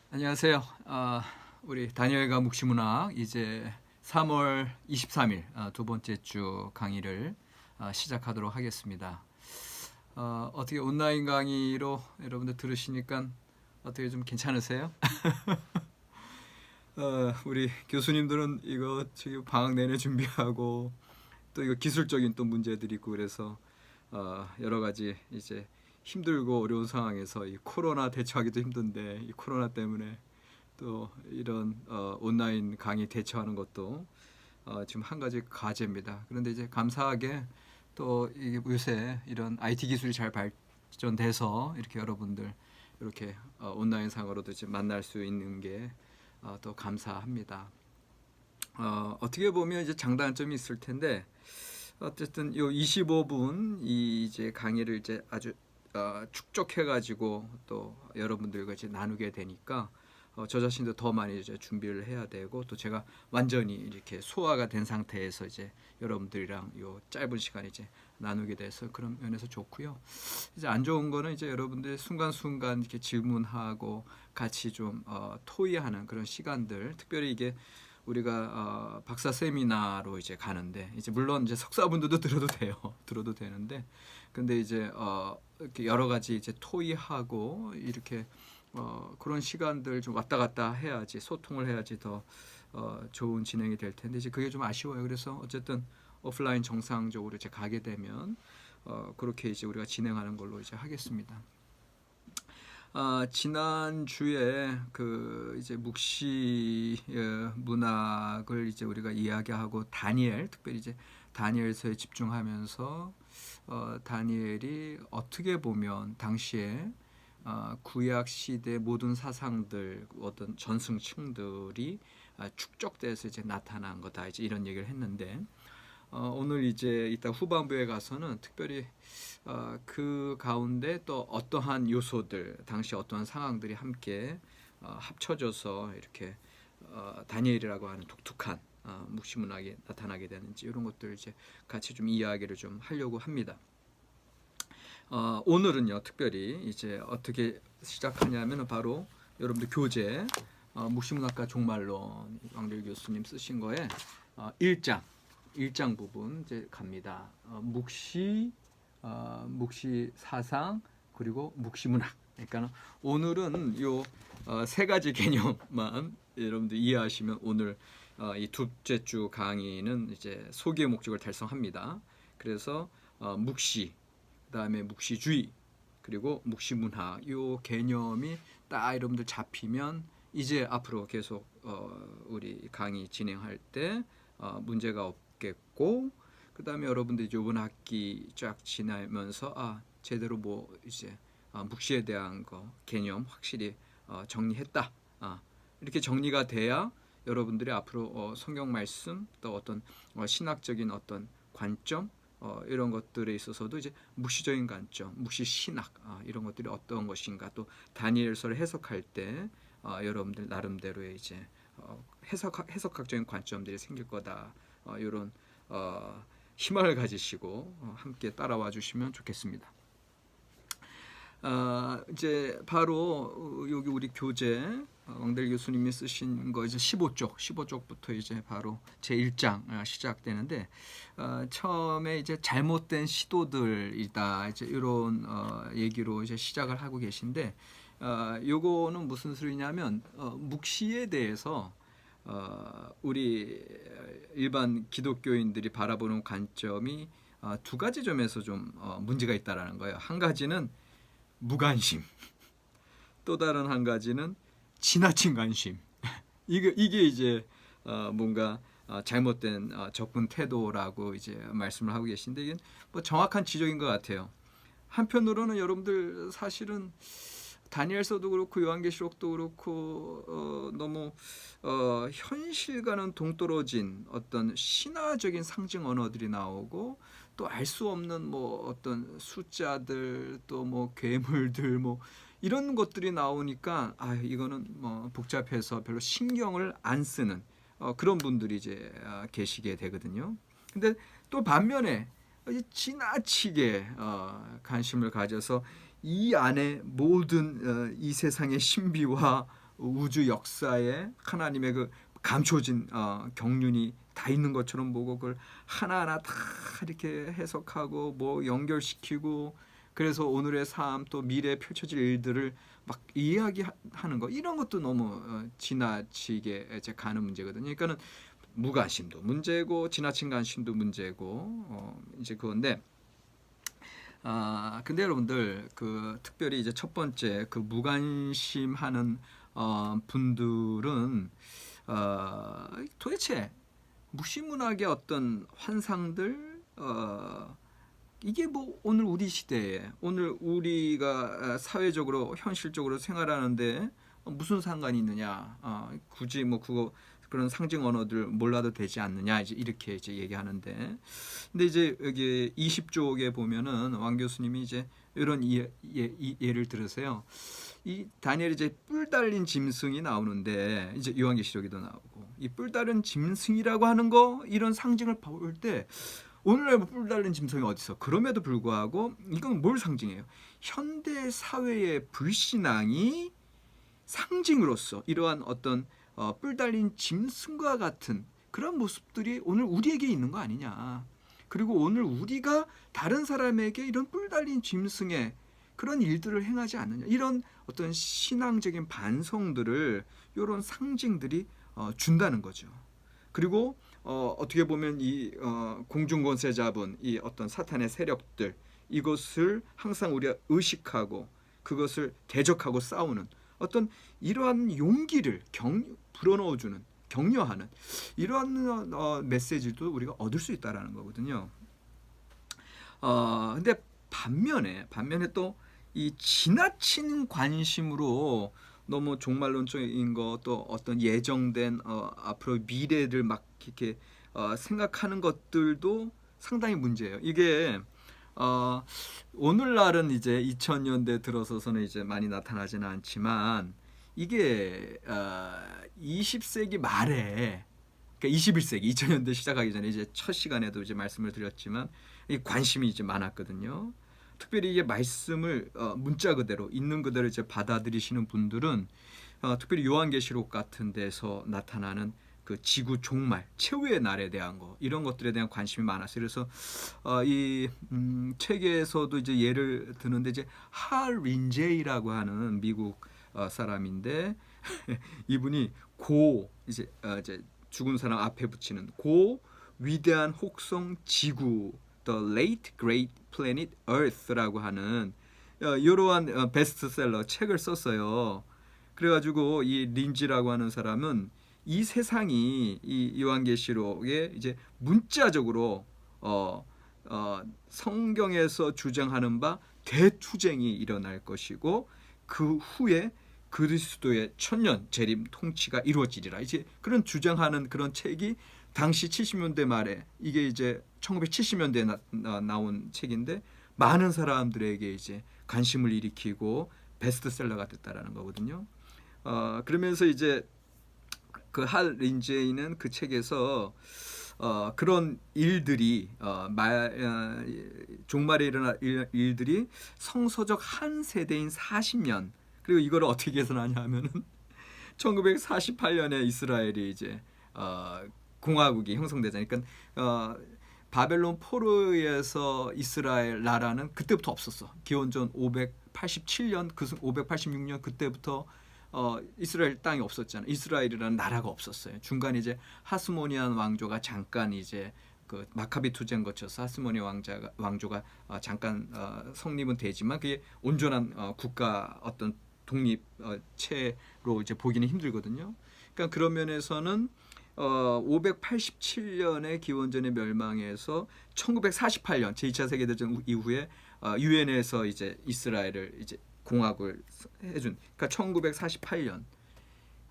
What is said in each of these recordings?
안녕하세요. 우리 다니엘과 묵시문학 이제 3월 23일 두 번째 주 강의를 시작하도록 하겠습니다. 어떻게 온라인 강의로 여러분들 들으시니까 어떻게 좀 괜찮으세요? 우리 교수님들은 이거 지금 방학 내내 준비하고 또 이거 기술적인 또 문제들이 있고 그래서 여러 가지 이제 힘들고 어려운 상황에서 이 코로나 대처하기도 힘든데 이 코로나 때문에 또 이런 온라인 강의 대처하는 것도 지금 한 가지 과제입니다. 그런데 이제 감사하게 또 이게 요새 이런 IT 기술이 잘 발전돼서 이렇게 여러분들 이렇게 온라인 상으로도 이제 만날 수 있는 게 또 감사합니다. 어떻게 보면 이제 장단점이 있을 텐데 어쨌든 요 25분 이 이제 강의를 이제 아주 축적해 가지고 또 여러분들과 이제 나누게 되니까 저 자신도 더 많이 이제 준비를 해야 되고 또 제가 완전히 이렇게 소화가 된 상태에서 이제 여러분들이랑 요 짧은 시간 이제 나누게 돼서 그런 면에서 좋고요. 이제 안 좋은 거는 이제 여러분들 순간순간 이렇게 질문하고 같이 좀 토의하는 그런 시간들, 특별히 이게 우리가 박사 세미나로 이제 가는데 이제 물론 이제 석사분들도 들어도 돼요. 들어도 되는데 근데 이제 이렇게 여러 가지 이제 토의하고 이렇게 그런 시간들 좀 왔다 갔다 해야지 소통을 해야지 더 좋은 진행이 될 텐데 이제 그게 좀 아쉬워요. 그래서 어쨌든 오프라인 정상적으로 이제 가게 되면 그렇게 이제 우리가 진행하는 걸로 이제 하겠습니다. 지난 주에 그 이제 묵시 문학을 이제 우리가 이야기하고 다니엘, 특별히 이제 다니엘서에 집중하면서 다니엘이 어떻게 보면 당시에 구약 시대 모든 사상들 어떤 전승층들이 축적돼서 이제 나타난 거다 이제 이런 얘기를 했는데 오늘 이제 이따 후반부에 가서는 특별히 그 가운데 또 어떠한 요소들 당시 어떠한 상황들이 함께 합쳐져서 이렇게 다니엘이라고 하는 독특한 묵시문학이 나타나게 되는지 이런 것들 이제 같이 좀 이야기를 좀 하려고 합니다. 오늘은요 특별히 이제 어떻게 시작하냐면 바로 여러분들 교재 묵시문학과 종말론 왕길 교수님 쓰신 거에 1장 부분 이제 갑니다. 묵시 사상 그리고 묵시문학. 그러니까 오늘은 요 세 가지 개념만 여러분들 이해하시면 오늘 이 둘째 주 강의는 이제 소기의 목적을 달성합니다. 그래서 묵시, 그다음에 묵시주의, 그리고 묵시문학 요 개념이 딱 여러분들 잡히면 이제 앞으로 계속 우리 강의 진행할 때 문제가 없겠고 그다음에 여러분들이 이번 학기 쫙 지나면서 제대로 뭐 이제 묵시에 대한 거 개념 확실히 정리했다. 이렇게 정리가 돼야 여러분들이 앞으로 성경 말씀 또 어떤 신학적인 어떤 관점 이런 것들에 있어서도 이제 묵시적인 관점, 묵시 신학 이런 것들이 어떤 것인가 또 다니엘서를 해석할 때 여러분들 나름대로의 이제 해석학적인 관점들이 생길 거다. 이런 희망을 가지시고 함께 따라와 주시면 좋겠습니다. 이제 바로 여기 우리 교재 왕델 교수님이 쓰신 거 이제 15쪽부터 이제 바로 제 1장 시작되는데 처음에 이제 잘못된 시도들이다 이제 이런 얘기로 이제 시작을 하고 계신데 요거는 무슨 소리냐면 묵시에 대해서 우리 일반 기독교인들이 바라보는 관점이 두 가지 점에서 좀 문제가 있다라는 거예요. 한 가지는 무관심, 또 다른 한 가지는 지나친 관심. 이게 이제 뭔가 잘못된 접근 태도라고 이제 말씀을 하고 계신데 이게 뭐 정확한 지적인 것 같아요. 한편으로는 여러분들 사실은 다니엘서도 그렇고 요한계시록도 그렇고 너무 현실과는 동떨어진 어떤 신화적인 상징 언어들이 나오고 또 알 수 없는 뭐 어떤 숫자들 또 뭐 괴물들 뭐 이런 것들이 나오니까 이거는 뭐 복잡해서 별로 신경을 안 쓰는 그런 분들이 이제 계시게 되거든요. 근데 또 반면에 지나치게 관심을 가져서 이 안에 모든 이 세상의 신비와 우주 역사에 하나님의 그 감춰진 경륜이 다 있는 것처럼 보고 그걸 하나하나 다 이렇게 해석하고 뭐 연결시키고 그래서 오늘의 삶 또 미래에 펼쳐질 일들을 막 이야기하는 거 이런 것도 너무 지나치게 이제 가는 문제거든요. 그러니까는 무관심도 문제고 지나친 관심도 문제고 이제 그건데 근데 여러분들 그 특별히 이제 첫 번째 그 무관심하는 분들은 도대체 무시문학의 어떤 환상들 이게 뭐 오늘 우리 시대에 오늘 우리가 사회적으로 현실적으로 생활하는데 무슨 상관이 있느냐 굳이 뭐 그런 상징 언어들 몰라도 되지 않느냐 이렇게 이제 얘기하는데 근데 이제 여기 20쪽에 보면은 왕 교수님이 이제 이런 예를 들으세요. 이 다니엘이 이제 뿔 달린 짐승이 나오는데 이제 요한계시록에도 나오고 이 뿔 달린 짐승이라고 하는 거 이런 상징을 볼 때 오늘날 뿔 달린 짐승이 어디서 그럼에도 불구하고 이건 뭘 상징해요? 현대 사회의 불신앙이 상징으로서 이러한 어떤 뿔 달린 짐승과 같은 그런 모습들이 오늘 우리에게 있는 거 아니냐. 그리고 오늘 우리가 다른 사람에게 이런 뿔 달린 짐승의 그런 일들을 행하지 않느냐. 이런 어떤 신앙적인 반성들을 이런 상징들이 준다는 거죠. 그리고 어떻게 보면 이 공중권세 잡은 이 어떤 사탄의 세력들 이것을 항상 우리가 의식하고 그것을 대적하고 싸우는 어떤 이러한 용기를 불어넣어주는 격려하는 이러한 메시지도 우리가 얻을 수 있다라는 거거든요. 근데 반면에 또 이 지나친 관심으로 너무 종말론적인 거 또 어떤 예정된 앞으로 미래를 막 이렇게 생각하는 것들도 상당히 문제예요. 이게 오늘날은 이제 2000년대 들어서서는 이제 많이 나타나지는 않지만 이게 20세기 말에 그러니까 21세기 2000년대 시작하기 전에 이제 첫 시간에도 이제 말씀을 드렸지만 이 관심이 이제 많았거든요. 특별히 이게 말씀을 문자 그대로 있는 그대로 이제 받아들이시는 분들은 특별히 요한계시록 같은 데서 나타나는 그 지구 종말, 최후의 날에 대한 거 이런 것들에 대한 관심이 많았어요. 그래서 이 책에서도 이제 예를 드는데 이제 할 린제이라고 하는 미국 사람인데 이분이 이제 죽은 사람 앞에 붙이는 위대한 혹성 지구 The Late Great Planet Earth라고 하는 이러한 베스트셀러 책을 썼어요. 그래가지고 이 린지라고 하는 사람은 이 세상이 이 요한계시록에 이제 문자적으로 성경에서 주장하는 바 대투쟁이 일어날 것이고 그 후에 그리스도의 천년 재림 통치가 이루어지리라. 이제 그런 주장하는 그런 책이 당시 70년대 말에 이게 이제 1970년대에 나온 책인데 많은 사람들에게 이제 관심을 일으키고 베스트셀러가 됐다라는 거거든요. 그러면서 이제 그 할 린제이는 그 책에서 그런 일들이 종말에 일어날 일들이 성서적 한 세대인 40년 그리고 이걸 어떻게 계산하냐 하면은 1948년에 이스라엘이 이제 공화국이 형성되잖아요. 그러니까 바벨론 포로에서 이스라엘 나라는 그때부터 없었어. 기원전 587년, 586년 그때부터 이스라엘 땅이 없었잖아요. 이스라엘이라는 나라가 없었어요. 중간에 이제 하스모니안 왕조가 잠깐 이제 그 마카비 투쟁 거쳐서 하스모니 왕조가 잠깐 성립은 되지만 그게 온전한 국가 어떤 독립체로 이제 보기는 힘들거든요. 그러니까 그런 면에서는 587년에 기원전의 멸망에서 1948년 제2차 세계대전 이후에 유엔에서 이제 이스라엘을 이제 공화국을 해준 그러니까 1948년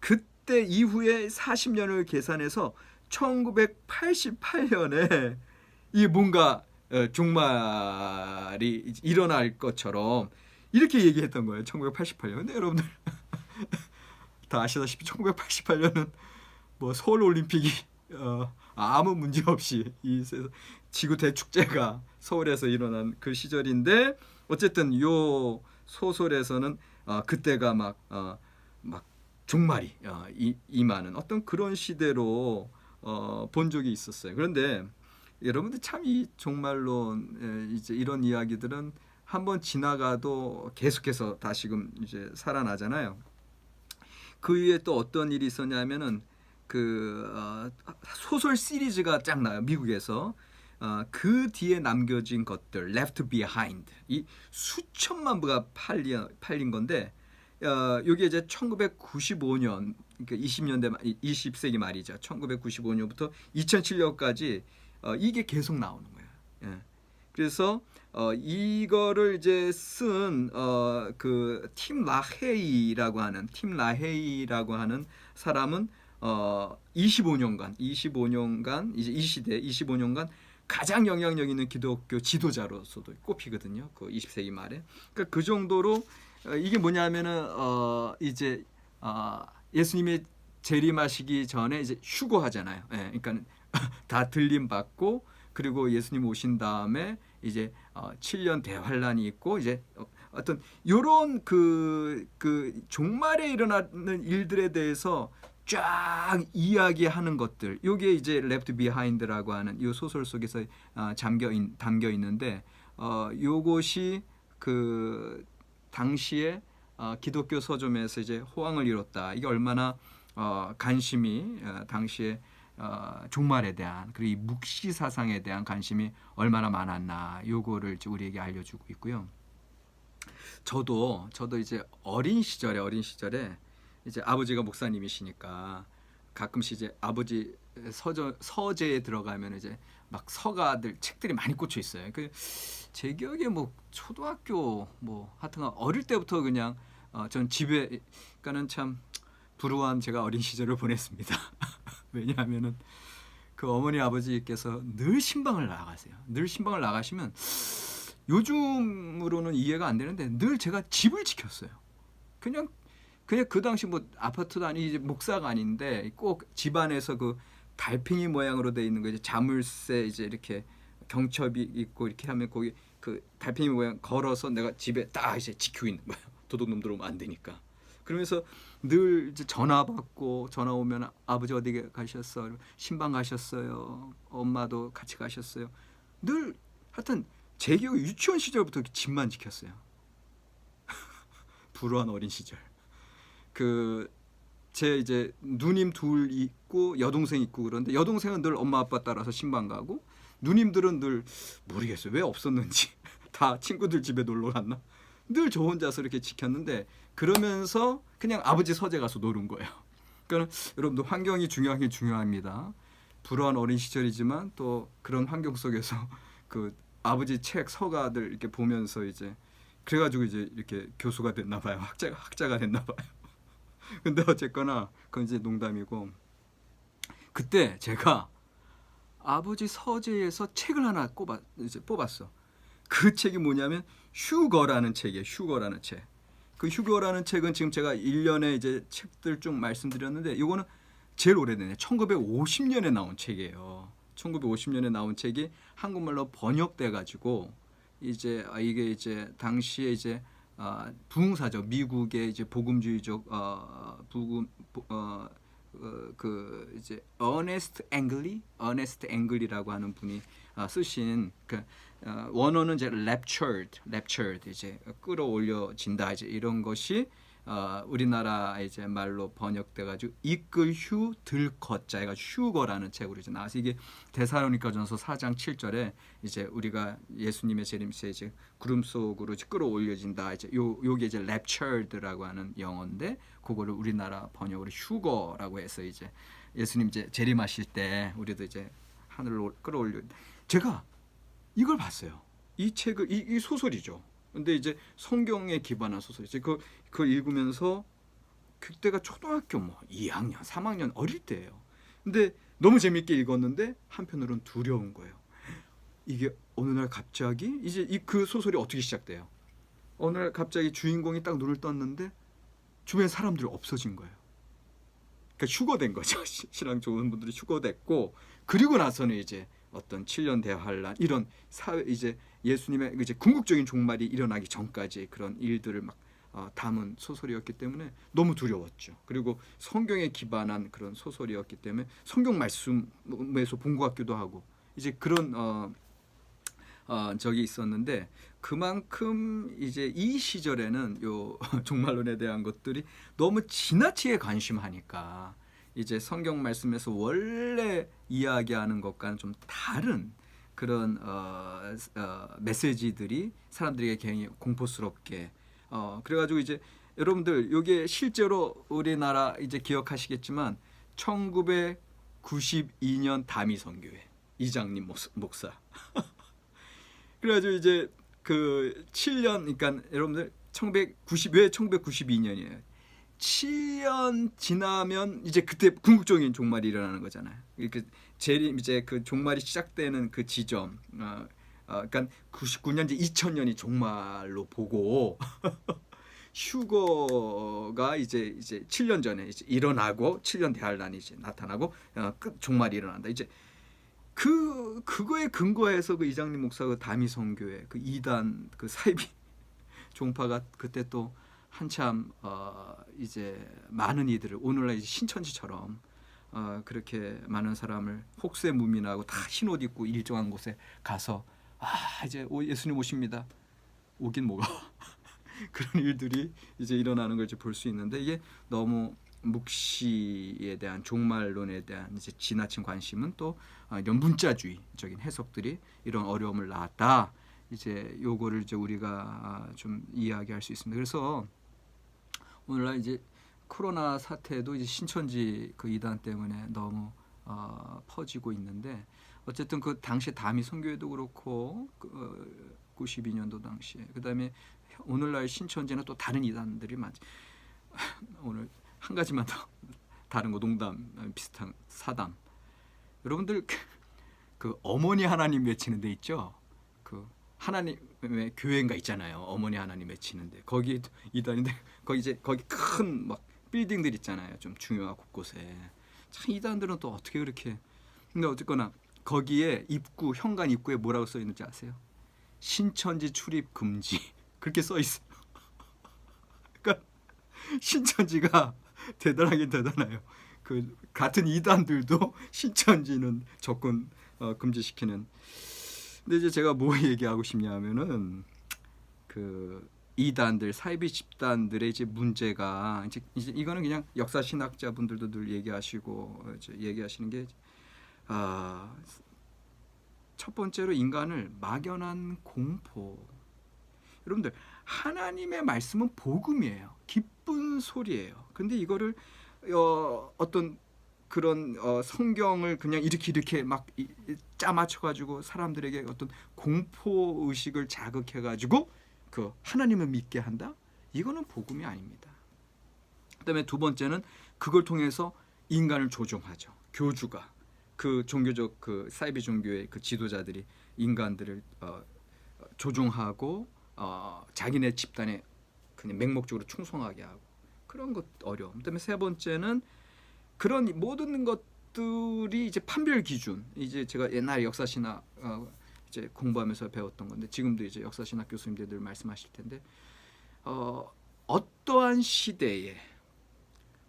그때 이후에 40년을 계산해서 1988년에 이 뭔가 종말이 일어날 것처럼 이렇게 얘기했던 거예요. 1988년. 근데 여러분들 다 아시다시피 1988년은 뭐 서울 올림픽이 아무 문제 없이 이 지구 대축제가 서울에서 일어난 그 시절인데 어쨌든 요 소설에서는 그때가 막 종말이 임하는 어떤 그런 시대로 본 적이 있었어요. 그런데 여러분들 참 이 종말론 이제 이런 이야기들은 한번 지나가도 계속해서 다시금 이제 살아나잖아요. 그 위에 또 어떤 일이 있었냐면은 그 소설 시리즈가 쫙 나요. 미국에서. 그 뒤에 남겨진 것들 Left Behind 이 수천만 부가 팔린 건데 여기 이제 1995년 그러니까 20세기 말이죠. 1995년부터 2007년까지 이게 계속 나오는 거예요. 예. 그래서 이거를 이제 쓴 그 팀 라헤이라고 하는 사람은 25년간 이제 이 시대 25년간 가장 영향력 있는 기독교 지도자로서도 꼽히거든요. 그 20세기 말에. 그러니까 그 정도로 이게 뭐냐면은 이제 예수님의 재림하시기 전에 이제 휴거하잖아요. 예, 그러니까 다 들림 받고 그리고 예수님 오신 다음에 이제 7년 대환란이 있고 이제 어떤 요런 그 종말에 일어나는 일들에 대해서 쫙 이야기하는 것들. 요게 이제 Left Behind라고 하는 요 소설 속에서 담겨 있는데 요것이 그 당시에 기독교 서점에서 이제 호황을 이뤘다. 이게 얼마나 관심이 당시에 종말에 대한 그리고 이 묵시 사상에 대한 관심이 얼마나 많았나 요거를 우리에게 알려주고 있고요. 저도 이제 어린 시절에 이제 아버지가 목사님이시니까 가끔씩 이제 아버지 서재에 들어가면 이제 막 서가들 책들이 많이 꽂혀 있어요. 제 기억에 뭐 초등학교 뭐 하여튼 어릴 때부터 그냥 전 집에 그러니까는 참 불우한 제가 어린 시절을 보냈습니다. 왜냐하면은 그 어머니 아버지께서 늘 신방을 나가세요. 늘 신방을 나가시면 요즘으로는 이해가 안 되는데 늘 제가 집을 지켰어요. 그냥 그 당시 뭐 아파트도 아니 이제 목사가 아닌데 꼭 집안에서 그 달팽이 모양으로 돼 있는 거 이제 자물쇠 이제 이렇게 경첩이 있고 이렇게 하면 거기 그 달팽이 모양 걸어서 내가 집에 딱 이제 지키고 있는 거예요. 도둑놈 들어오면 안 되니까. 그러면서 늘 이제 전화 받고 전화 오면 아버지 어디 가셨어? 신방 가셨어요. 엄마도 같이 가셨어요. 늘 하여튼 제 기억에 유치원 시절부터 집만 지켰어요. 불우한 어린 시절. 제 이제 누님 둘 있고 여동생 있고 그런데 여동생은 늘 엄마 아빠 따라서 신방 가고 누님들은 늘 모르겠어요. 왜 없었는지. 다 친구들 집에 놀러 갔나? 늘 저 혼자서 이렇게 지켰는데 그러면서 그냥 아버지 서재 가서 노는 거예요. 그러니까 여러분들 환경이 중요하긴 중요합니다. 불우한 어린 시절이지만 또 그런 환경 속에서 그 아버지 책 서가들 이렇게 보면서 이제 그래가지고 이제 이렇게 교수가 됐나 봐요. 학자가 됐나 봐요. 근데 어쨌거나 그건 이제 농담이고 그때 제가 아버지 서재에서 책을 하나 뽑았어. 그 책이 뭐냐면 휴거라는 책이에요. 휴거라는 책. 그 휴거라는 책은 지금 제가 1년에 이제 책들 좀 말씀드렸는데 이거는 제일 오래되네. 1950년에 나온 책이에요. 1950년에 나온 책이 한국말로 번역돼 가지고 이제 이게 이제 당시에 이제 부흥사죠. 미국의 이제 복음주의적 그 이제 어네스트 앵글이라고 하는 분이 쓰신 그 원어는 이제 raptured 이제 끌어올려진다 이제 이런 것이 우리나라 이제 말로 번역돼 가지고 이끌 휴 들걷자 해가 휴거라는 책으로 이제 나와서 이게 데살로니가전서 4장 7절에 이제 우리가 예수님의 재림시에 이제 구름 속으로 끌어올려진다 이제 요게 이제 raptured라고 하는 영어인데 그거를 우리나라 번역으로 휴거라고 해서 이제 예수님 이제 재림하실 때 우리도 이제 하늘로 끌어올려 제가 이걸 봤어요. 이 책을 이 소설이죠. 근데 이제 성경에 기반한 소설이지. 그걸 읽으면서 그때가 초등학교 뭐 2학년, 3학년 어릴 때예요. 근데 너무 재밌게 읽었는데 한편으로는 두려운 거예요. 이게 어느 날 갑자기 이제 그 소설이 어떻게 시작돼요? 어느 날 갑자기 주인공이 딱 눈을 떴는데 주변에 사람들이 없어진 거예요. 그러니까 휴거된 거죠. 신앙 좋은 분들이 휴거됐고 그리고 나서는 이제 어떤 7년 대환란 이런 사회 이제 예수님의 이제 궁극적인 종말이 일어나기 전까지 그런 일들을 막 담은 소설이었기 때문에 너무 두려웠죠. 그리고 성경에 기반한 그런 소설이었기 때문에 성경 말씀에서 본 것 같기도 하고 이제 그런 적이 있었는데 그만큼 이제 이 시절에는 요 종말론에 대한 것들이 너무 지나치게 관심하니까 이제 성경 말씀에서 원래 이야기하는 것과는 좀 다른 그런 메시지들이 사람들에게 굉장히 공포스럽게 그래가지고 이제 여러분들 이게 실제로 우리나라 이제 기억하시겠지만 1992년 다미선교회 이장님 목사 그래가지고 이제 그 7년 그러니까 여러분들 1992년이에요. 7년 지나면 이제 그때 궁극적인 종말이 일어나는 거잖아요. 이렇게 제일 이제 그 종말이 시작되는 그 지점, 그러니까 99년 이제 2000년이 종말로 보고 휴거가 이제 7년 전에 이제 일어나고 7년 대환란이 이제 나타나고 끝 종말이 일어난다. 이제 그거에 근거해서 그 이장님 목사 그 다미선교회 그 이단 그 사이비 종파가 그때 또 한참 이제 많은 이들을 오늘날 이제 신천지처럼 그렇게 많은 사람을 혹세무민하고 다 흰 옷 입고 일정한 곳에 가서 이제 예수님 오십니다. 오긴 뭐가 그런 일들이 이제 일어나는 걸 볼 수 있는데 이게 너무 묵시에 대한 종말론에 대한 이제 지나친 관심은 또 이런 문자주의적인 해석들이 이런 어려움을 낳았다. 이제 요거를 이제 우리가 좀 이야기할 수 있습니다. 그래서 오늘날 이제 코로나 사태도 이제 신천지 그 이단 때문에 너무 퍼지고 있는데 어쨌든 그 당시 다미 선교회도 그렇고 92년도 당시에 그다음에 오늘날 신천지는 또 다른 이단들이 많지. 오늘 한 가지만 더 다른 거 농담 비슷한 사담. 여러분들 그 어머니 하나님 외치는 데 있죠. 그 하나님의 교회인가 있잖아요. 어머니 하나님 외치는데 거기 이단인데 거기 큰 막 빌딩들 있잖아요. 좀 중요한 곳곳에 참 이단들은 또 어떻게 그렇게 근데 어쨌거나 거기에 입구 현관 입구에 뭐라고 써 있는지 아세요? 신천지 출입 금지 그렇게 써 있어요. 그러니까 신천지가 대단하긴 대단해요. 그 같은 이단들도 신천지는 접근 금지시키는. 근데 이제 제가 뭐 얘기하고 싶냐면은 그 이단들 사이비 집단들의 이제 문제가 이제 이거는 그냥 역사 신학자분들도 늘 얘기하시고 이제 얘기하시는 게 첫 번째로 인간을 막연한 공포. 여러분들 하나님의 말씀은 복음이에요. 기쁜 소리예요. 근데 이거를 어떤 그런 성경을 그냥 이렇게 막 짜맞춰 가지고 사람들에게 어떤 공포 의식을 자극해 가지고 그 하나님을 믿게 한다? 이거는 복음이 아닙니다. 그다음에 두 번째는 그걸 통해서 인간을 조종하죠. 교주가 그 종교적 그 사이비 종교의 그 지도자들이 인간들을 조종하고 자기네 집단에 그냥 맹목적으로 충성하게 하고 그런 것 어려움. 그다음에 세 번째는 그런 모든 것들이 이제 판별 기준. 이제 제가 옛날 역사신학 이제 공부하면서 배웠던 건데 지금도 이제 역사신학 교수님들 늘 말씀하실 텐데 어떠한 시대에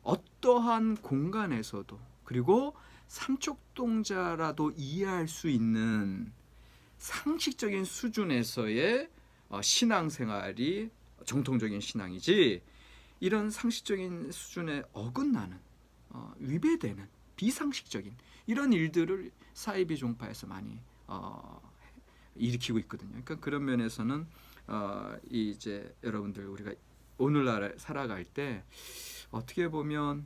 어떠한 공간에서도 그리고 삼척동자라도 이해할 수 있는 상식적인 수준에서의 신앙생활이 정통적인 신앙이지 이런 상식적인 수준에 어긋나는 위배되는 비상식적인 이런 일들을 사이비 종파에서 많이 일으키고 있거든요. 그러니까 그런 면에서는 이제 여러분들 우리가 오늘날 살아갈 때 어떻게 보면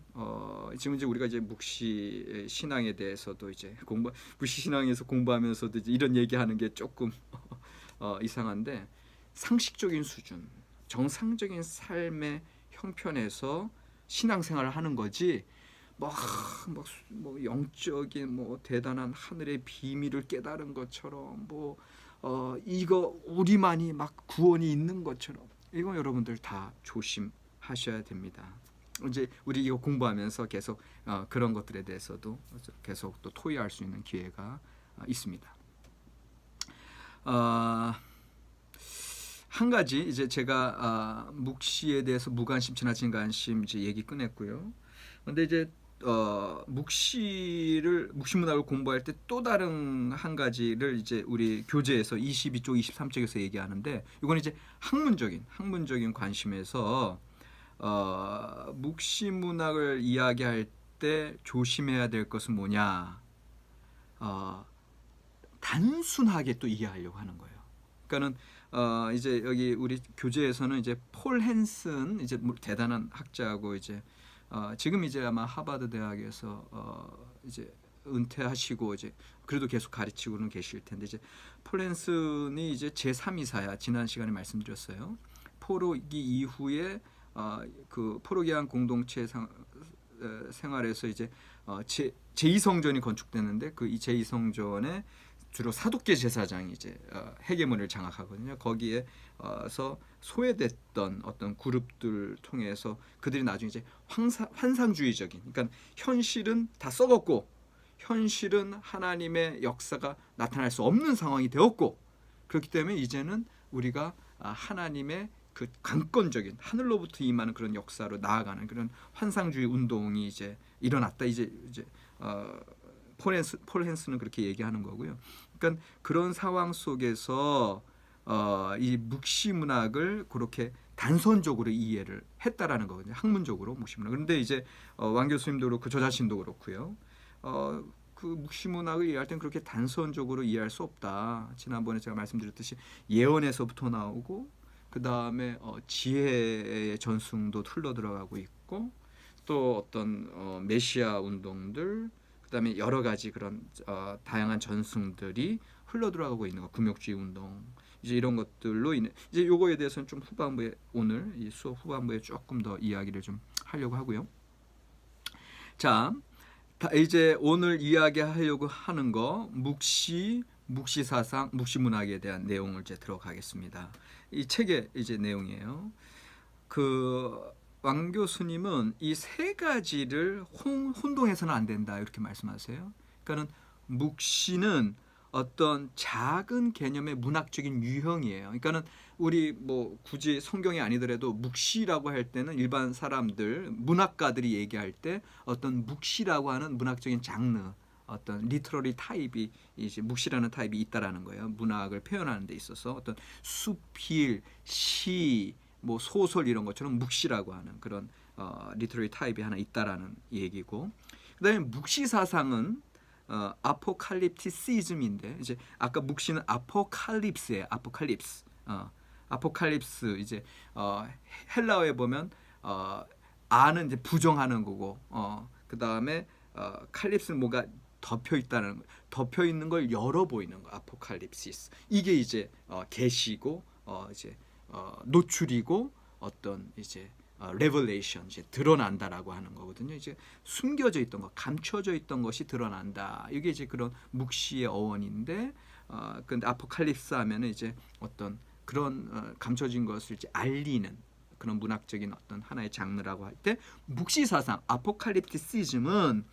지금 이제 우리가 이제 묵시 신앙에 대해서도 이제 묵시 신앙에서 공부하면서도 이제 이런 얘기하는 게 조금 이상한데 상식적인 수준, 정상적인 삶의 형편에서 신앙생활을 하는 거지. 뭐 영적인 뭐 대단한 하늘의 비밀을 깨달은 것처럼 이거 우리만이 막 구원이 있는 것처럼 이거 여러분들 다 조심하셔야 됩니다. 이제 우리 이거 공부하면서 계속 그런 것들에 대해서도 계속 또 토의할 수 있는 기회가 있습니다. 한 가지 이제 제가 묵시에 대해서 무관심, 지나친 관심 이제 얘기 끝냈고요. 근데 이제 묵시 문학을 공부할 때 또 다른 한 가지를 이제 우리 교재에서 22쪽, 23쪽에서 얘기하는데 이건 이제 학문적인 관심에서 묵시 문학을 이야기할 때 조심해야 될 것은 뭐냐? 단순하게 또 이해하려고 하는 거예요. 그러니까는 이제 여기 우리 교재에서는 이제 폴 헨슨 이제 대단한 학자고 이제 지금 이제 아마 하버드 대학에서 이제 은퇴하시고 이제 그래도 계속 가르치고는 계실 텐데 이제 폴 헨슨이 이제 제3이사야 지난 시간에 말씀드렸어요. 포로기 이후에 그 포로기한 공동체 생활에서 이제 제2성전이 건축됐는데 그 제2성전에 주로 사독계 제사장이 이제 회계문을 장악하거든요. 거기에서 소외됐던 어떤 그룹들 통해서 그들이 나중에 이제 환상주의적인, 그러니까 현실은 다 썩었고 현실은 하나님의 역사가 나타날 수 없는 상황이 되었고 그렇기 때문에 이제는 우리가 하나님의 그 강권적인 하늘로부터 임하는 그런 역사로 나아가는 그런 환상주의 운동이 이제 일어났다. 이제 폴 헨스는 그렇게 얘기하는 거고요. 그러니까 그런 상황 속에서 이 묵시 문학을 그렇게 단선적으로 이해를 했다라는 거거든요. 학문적으로 묵시 문학. 그런데 이제 왕 교수님도 그렇고 저 자신도 그렇고요. 그 묵시 문학을 이해할 땐 그렇게 단선적으로 이해할 수 없다. 지난번에 제가 말씀드렸듯이 예언에서부터 나오고 그 다음에 지혜의 전승도 흘러 들어가고 있고 또 어떤 메시아 운동들 그다음에 여러 가지 그런 다양한 전승들이 흘러 들어가고 있는 거, 금욕주의 운동 이제 이런 것들로 인해 이제 요거에 대해서는 좀 후반부에 오늘 이 수업 후반부에 조금 더 이야기를 좀 하려고 하고요. 자, 이제 오늘 이야기하려고 하는 거 묵시 사상, 묵시 문학에 대한 내용을 이제 들어가겠습니다. 이 책의 이제 내용이에요. 왕 교수님은 이 세 가지를 혼동해서는 안 된다 이렇게 말씀하세요. 그러니까는 묵시는 어떤 작은 개념의 문학적인 유형이에요. 그러니까는 우리 뭐 굳이 성경이 아니더라도 묵시라고 할 때는 일반 사람들, 문학가들이 얘기할 때 어떤 묵시라고 하는 문학적인 장르, 어떤 리터러리 타입이 이제 묵시라는 타입이 있다라는 거예요. 문학을 표현하는 데 있어서 어떤 수필, 시, 뭐 소설 이런 것처럼 묵시라고 하는 그런 리터러리 타입이 하나 있다라는 얘기고, 그다음에 묵시 사상은 아포칼립티시즘인데 이제 아까 묵시는 아포칼립스예요. 아포칼립스 이제 헬라어에 보면 아는 이제 부정하는 거고 그다음에 칼립스는 뭔가 덮여 있다는 덮여 있는 걸 열어 보이는 거 아포칼립시스. 이게 이제 계시고 이제 노출이고 어떤 이제 레벨레이션 이제 드러난다라고 하는 거거든요. 이제 숨겨져 있던 것, 감춰져 있던 것이 드러난다. 이게 이제 그런 묵시의 어원인데, 근데 아포칼립스 하면은 이제 어떤 그런 감춰진 것을 이제 알리는 그런 문학적인 어떤 하나의 장르라고 할 때, 묵시 사상, 아포칼립티시즘은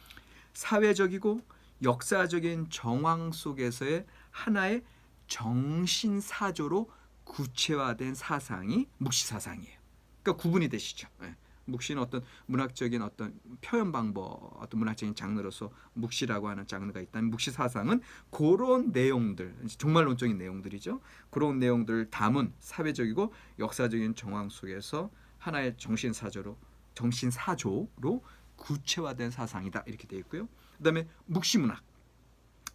사회적이고 역사적인 정황 속에서의 하나의 정신사조로 구체화된 사상이 묵시 사상이에요. 그러니까 구분이 되시죠. 예. 묵시는 어떤 문학적인 어떤 표현 방법, 어떤 문학적인 장르로서 묵시라고 하는 장르가 있다면 묵시 사상은 그런 내용들, 종말론적인 내용들이죠. 그런 내용들을 담은 사회적이고 역사적인 정황 속에서 하나의 정신사조로 구체화된 사상이다 이렇게 되어 있고요. 그다음에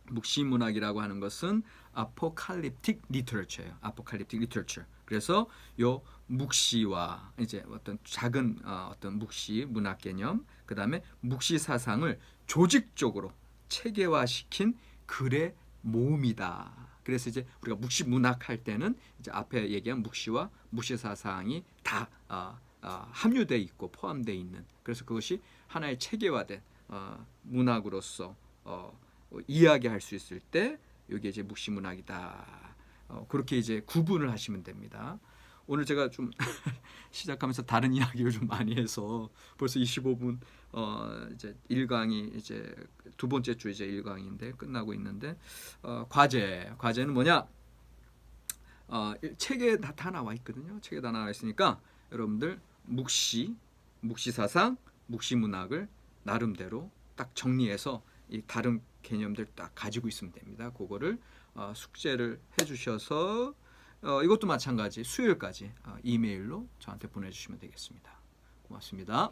묵시문학이라고 하는 것은 아포칼립틱 리터처예요. 아포칼립틱 리터처. 그래서 요 묵시와 이제 어떤 작은 어떤 묵시 문학 개념, 그다음에 묵시 사상을 조직적으로 체계화시킨 글의 모음이다. 그래서 이제 우리가 묵시 문학 할 때는 이제 앞에 얘기한 묵시와 묵시 사상이 다 함유되어 있고 포함되어 있는. 그래서 그것이 하나의 체계화된 문학으로서 이야기할 수 있을 때 이게 이제 묵시 문학이다. 그렇게 이제 구분을 하시면 됩니다. 오늘 제가 좀 시작하면서 다른 이야기를 좀 많이 해서 벌써 25분 이제 1강이 이제 두 번째 주 이제 1강인데 끝나고 있는데 과제는 뭐냐? 책에 다 나와 있거든요. 책에 다 나와 있으니까 여러분들 묵시사상, 묵시문학을 나름대로 딱 정리해서 이 다른 개념들 딱 가지고 있으면 됩니다. 그거를 숙제를 해주셔서 이것도 마찬가지 수요일까지 이메일로 저한테 보내주시면 되겠습니다. 고맙습니다.